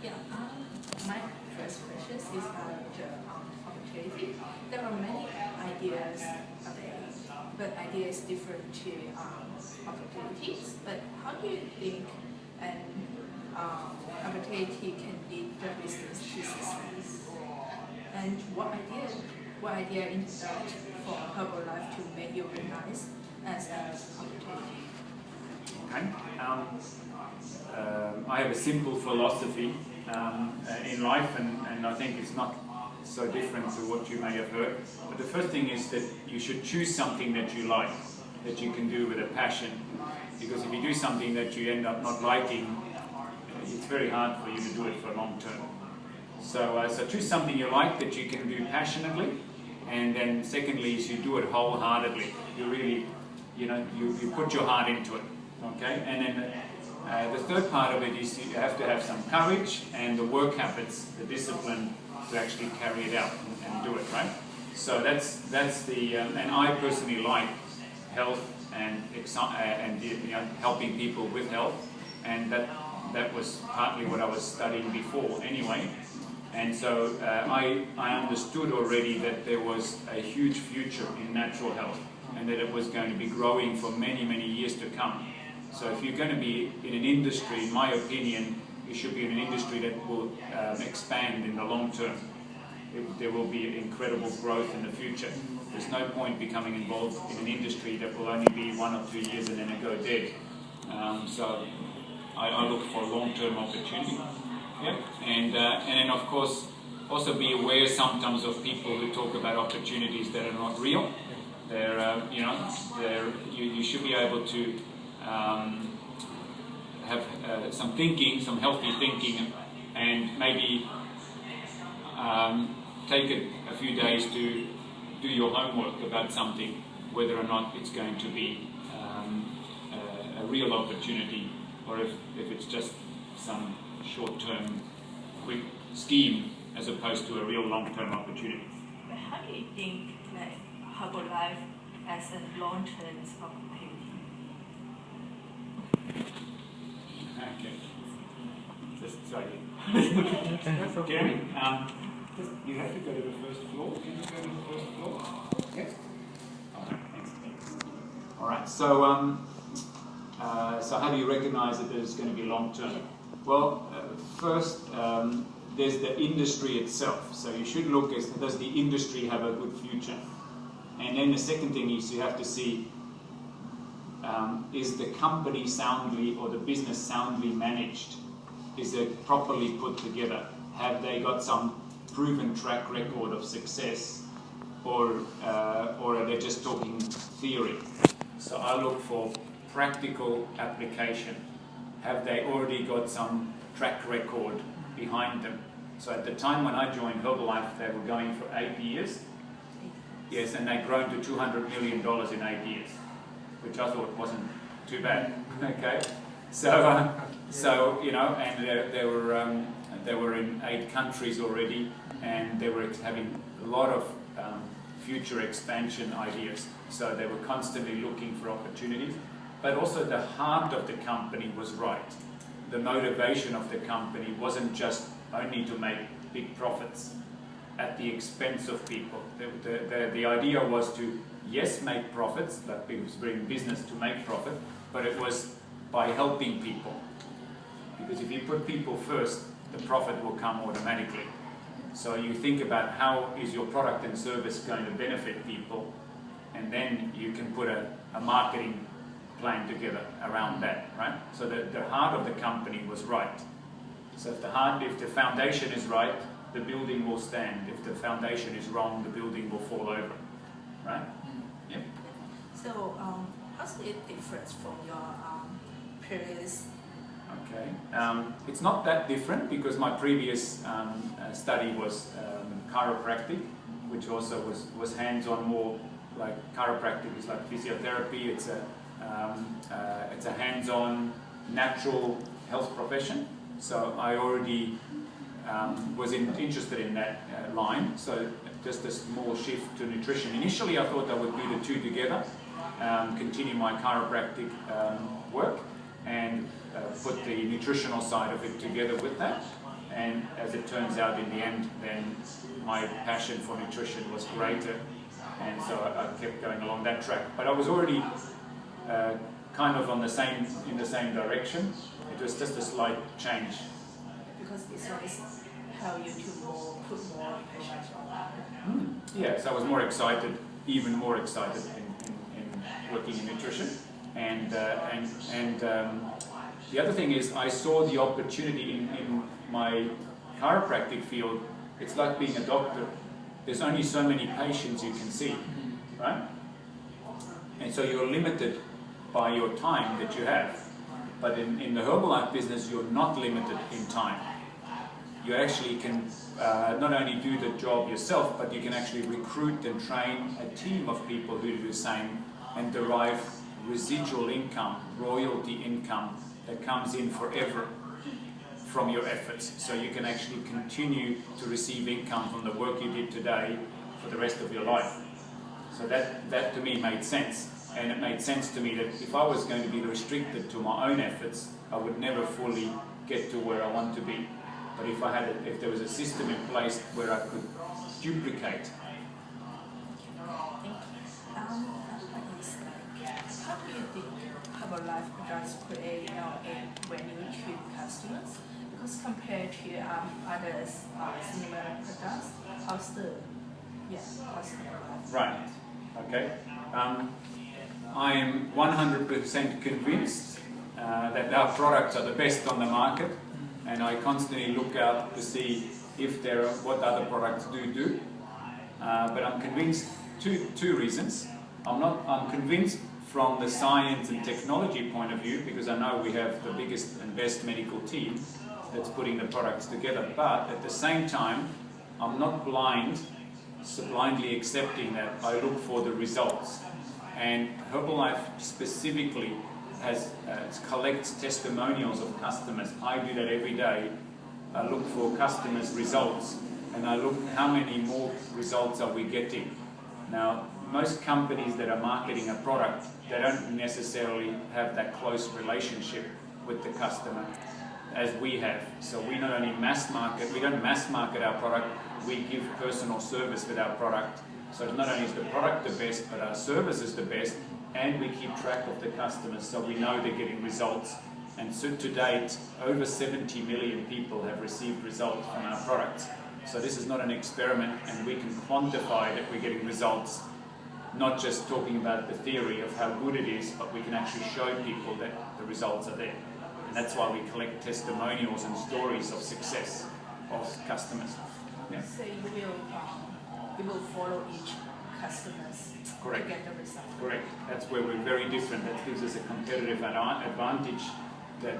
Yeah, my first question is about the opportunity. There are many ideas available, but ideas different to opportunities. But how do you think an opportunity can lead the business to success? And what idea introduced for Herbalife to make you recognize as an opportunity? Okay. I have a simple philosophy in life, and I think it's not so different to what you may have heard. But the first thing is that you should choose something that you like, that you can do with a passion. Because if you do something that you end up not liking, it's very hard for you to do it for long term. So choose something you like that you can do passionately, and then secondly is you do it wholeheartedly. You really, you put your heart into it. Okay, and then the third part of it is you have to have some courage and the work habits, the discipline to actually carry it out and do it, right? So that's the and I personally like health and helping people with health, and that was partly what I was studying before anyway. And so I understood already that there was a huge future in natural health, and that it was going to be growing for many years to come. So if you're going to be in an industry, in my opinion, you should be in an industry that will expand in the long term. There will be incredible growth in the future. There's no point becoming involved in an industry that will only be 1 or 2 years and then it go dead. So I look for long-term opportunity. Yeah. And then of course also be aware sometimes of people who talk about opportunities that are not real. You should be able to have some thinking, some healthy thinking, and maybe take a few days to do your homework about something, whether or not it's going to be a real opportunity, or if it's just some short-term quick scheme as opposed to a real long-term opportunity. But how do you think Herbalife as a long-term opportunity? Okay. Just sorry. Jeremy, you have to go to the first floor. Can you go to the first floor? Yes. All right. Thanks. All right. So how do you recognise that there's going to be long term? Well, first there's the industry itself. So you should look at, does the industry have a good future? And then the second thing is you have to see, is the company soundly or the business soundly managed? Is it properly put together? Have they got some proven track record of success, or are they just talking theory? So I look for practical application. Have they already got some track record behind them? So at the time when I joined Herbalife, they were going for 8 years. Yes, and they'd grown to $200 million in 8 years, which I thought wasn't too bad. Okay, so and they were in 8 countries already, and they were having a lot of future expansion ideas. So they were constantly looking for opportunities, but also the heart of the company was right. The motivation of the company wasn't just only to make big profits at the expense of people. The idea was to, yes, make profits, but because we're in business to make profit, but it was by helping people. Because if you put people first, the profit will come automatically. So you think about how is your product and service going to benefit people, and then you can put a marketing plan together around that, right? So the heart of the company was right. So if the foundation is right, the building will stand. If the foundation is wrong, the building will fall over, right? Yep. So how's it different from your previous? Okay, it's not that different because my previous study was chiropractic, which also was hands-on, more like chiropractic is like physiotherapy. It's a hands-on natural health profession. So I already was interested in that line. So just a small shift to nutrition. Initially, I thought I would do the two together, continue my chiropractic work, and put the nutritional side of it together with that. and as it turns out in the end, then my passion for nutrition was greater, and so I kept going along that track. But I was already kind of in the same direction. It was just a slight change. Because it's always help you to put more passion on it. Yeah, so I was more excited, even more excited in working in nutrition. And the other thing is, I saw the opportunity in my chiropractic field. It's like being a doctor. There's only so many patients you can see, right? And so you're limited by your time that you have. But in the Herbalife business, you're not limited in time. You actually can not only do the job yourself, but you can actually recruit and train a team of people who do the same and derive residual income, royalty income that comes in forever from your efforts. So you can actually continue to receive income from the work you did today for the rest of your life. So that to me made sense. And it made sense to me that if I was going to be restricted to my own efforts, I would never fully get to where I want to be. But if there was a system in place where I could duplicate. How do you think Herbalife products create a value to customers? Because compared to others similar products, how's Herbalife? Right. Okay. I am 100% convinced that our products are the best on the market, and I constantly look out to see if what other products do. But I'm convinced two reasons. I'm convinced from the science and technology point of view, because I know we have the biggest and best medical team that's putting the products together. But at the same time, I'm not blindly accepting that. I look for the results. And Herbalife specifically collects testimonials of customers. I do that every day. I look for customers' results, and I look how many more results are we getting. Now, most companies that are marketing a product, they don't necessarily have that close relationship with the customer as we have. So we not only we don't mass market our product, we give personal service with our product. So not only is the product the best, but our service is the best, and we keep track of the customers so we know they're getting results. And so to date, over 70 million people have received results from our products. So this is not an experiment, and we can quantify that we're getting results, not just talking about the theory of how good it is, but we can actually show people that the results are there. And that's why we collect testimonials and stories of success of customers. Yeah. So you will follow each customer's to get the result. Correct. That's where we're very different. That gives us a competitive advantage that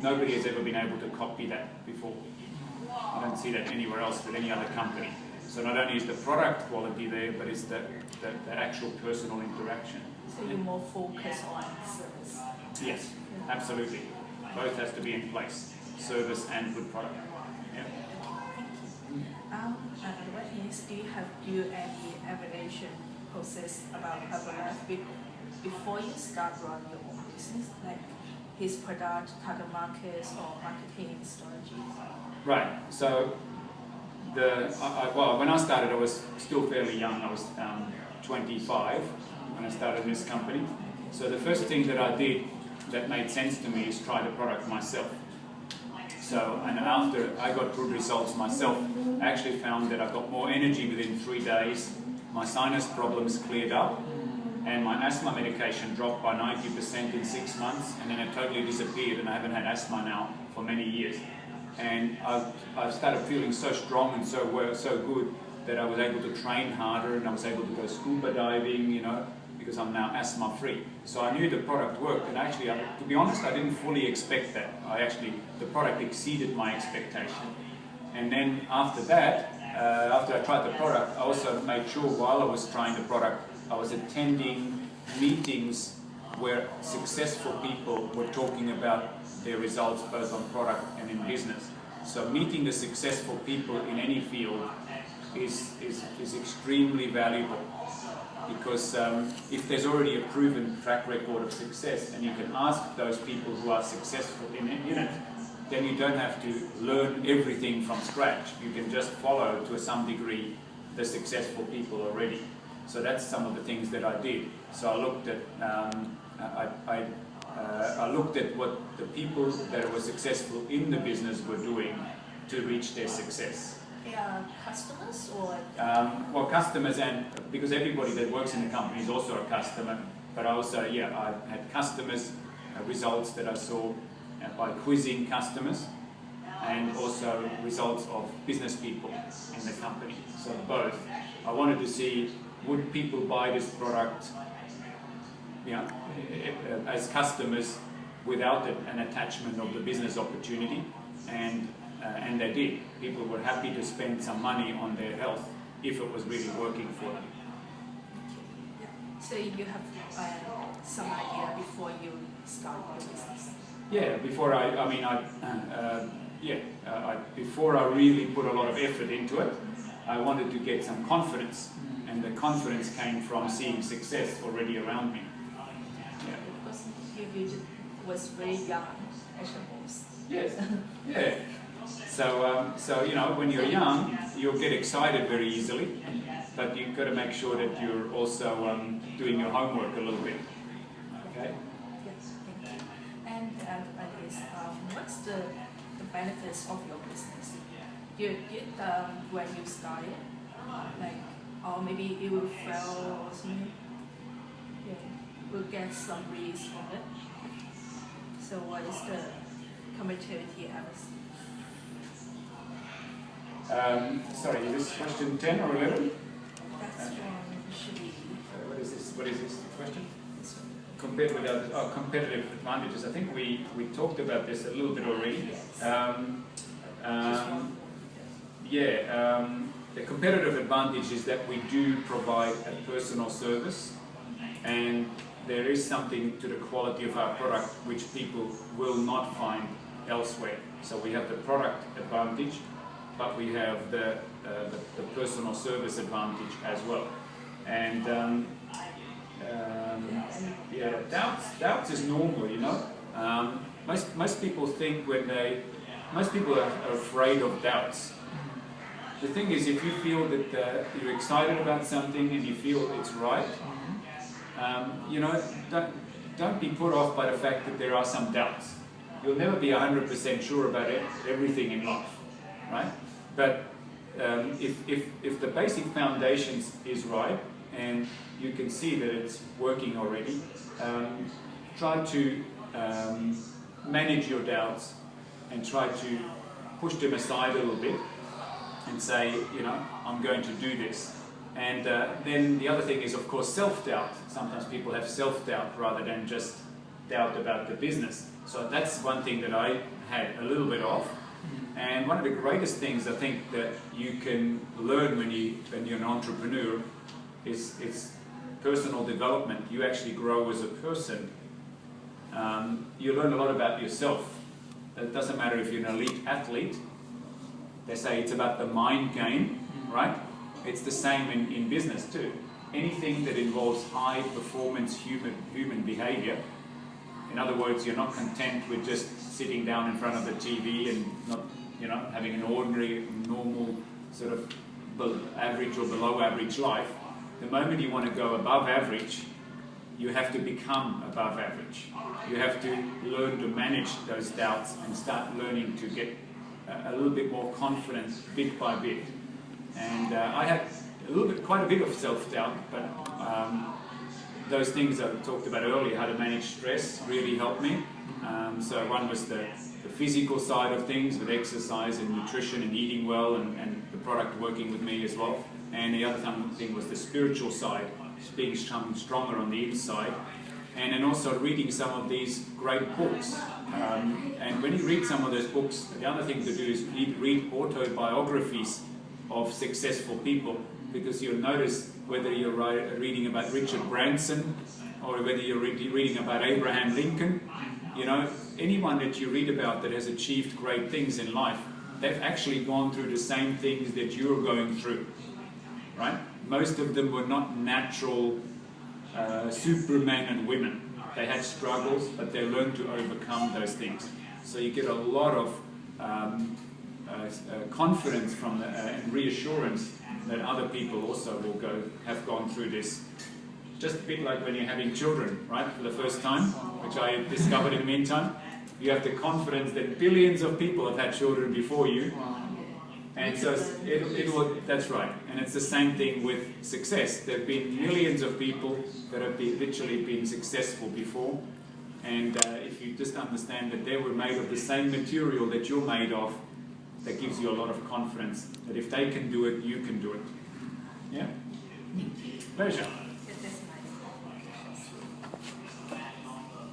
nobody has ever been able to copy that before. I don't see that anywhere else with any other company. So not only is the product quality there, but it's the actual personal interaction. So you're more focused on service? Yes, absolutely. Both has to be in place, service and good product. Yeah. Another one is, do you any evaluation process about Herbalife before you start running your own business, like his product, target markets, or marketing strategies? Right. So when I started, I was still fairly young. I was 25 when I started this company. So the first thing that I did that made sense to me is try the product myself. So, and after I got good results myself, I actually found that I got more energy within 3 days, my sinus problems cleared up, and my asthma medication dropped by 90% in 6 months, and then it totally disappeared, and I haven't had asthma now for many years. And I've started feeling so strong and so good that I was able to train harder, and I was able to go scuba diving, because I'm now asthma-free. So I knew the product worked, and actually, to be honest, I didn't fully expect that. The product exceeded my expectation. And then after that, after I tried the product, I also made sure while I was trying the product, I was attending meetings where successful people were talking about their results both on product and in business. So meeting the successful people in any field is extremely valuable, because if there's already a proven track record of success, and you can ask those people who are successful in it, then you don't have to learn everything from scratch. You can just follow to some degree the successful people already. So that's some of the things that I did. So I looked at I looked at what the people that were successful in the business were doing to reach their success. They are customers or? Well, customers, and because everybody that works in the company is also a customer, but also, yeah, I had customers, results that I saw by quizzing customers, and also results of business people in the company. So both. I wanted to see, would people buy this product, you know, as customers without an attachment of the business opportunity, and they did. People were happy to spend some money on their health if it was really working for them. So you have some idea before you start your business? Yeah, before before I really put a lot of effort into it, I wanted to get some confidence, and the confidence came from seeing success already around me. Yeah. Because you was very young, I suppose. Yes. Yeah. So you know, when you're young, you'll get excited very easily, but you've got to make sure that you're also doing your homework a little bit. Okay. Yes, thank you. And what's the benefits of your business? You did when you started, like, or maybe it will fail or something. Yeah, will get some risk from it. So what is the competitivity as? Sorry, is this question 10 or 11? That's should be. What is this? What is this question? Compared with other competitive advantages, I think we talked about this a little bit already. The competitive advantage is that we do provide a personal service, and there is something to the quality of our product which people will not find elsewhere. So we have the product advantage, but we have the personal service advantage as well. And doubts is normal, you know. Most people think most people are afraid of doubts. The thing is, if you feel that you're excited about something and you feel it's right, you know, don't be put off by the fact that there are some doubts. You'll never be 100% sure about everything in life, right? But if the basic foundations is right and you can see that it's working already, try to manage your doubts and try to push them aside a little bit and say, you know, I'm going to do this. And then the other thing is, of course, self-doubt. Sometimes people have self-doubt rather than just doubt about the business. So that's one thing that I had a little bit of. And one of the greatest things I think that you can learn when you're an entrepreneur is personal development. You actually grow as a person. You learn a lot about yourself. It doesn't matter if you're an elite athlete. They say it's about the mind game, right? It's the same in business too. Anything that involves high performance human behavior. In other words, you're not content with just sitting down in front of the TV and not, you know, having an ordinary, normal sort of average or below average life. The moment you want to go above average, you have to become above average. You have to learn to manage those doubts and start learning to get a little bit more confidence bit by bit. And I had quite a bit of self-doubt, but those things I talked about earlier, how to manage stress, really helped me. So one was the physical side of things with exercise and nutrition and eating well, and the product working with me as well. And the other thing was the spiritual side, being stronger on the inside. And then also reading some of these great books. And when you read some of those books, the other thing to do is read autobiographies of successful people, because you'll notice whether you're reading about Richard Branson or whether you're reading about Abraham Lincoln, you know, anyone that you read about that has achieved great things in life, they've actually gone through the same things that you're going through, right? Most of them were not natural supermen and women. They had struggles, but they learned to overcome those things. So you get a lot of confidence from and reassurance that other people also will have gone through this. Just a bit like when you're having children, right, for the first time, which I discovered in the meantime. You have the confidence that billions of people have had children before you. And so that's right. And it's the same thing with success. There have been millions of people that have literally been successful before. And if you just understand that they were made of the same material that you're made of, that gives you a lot of confidence that if they can do it, you can do it. Yeah? Pleasure.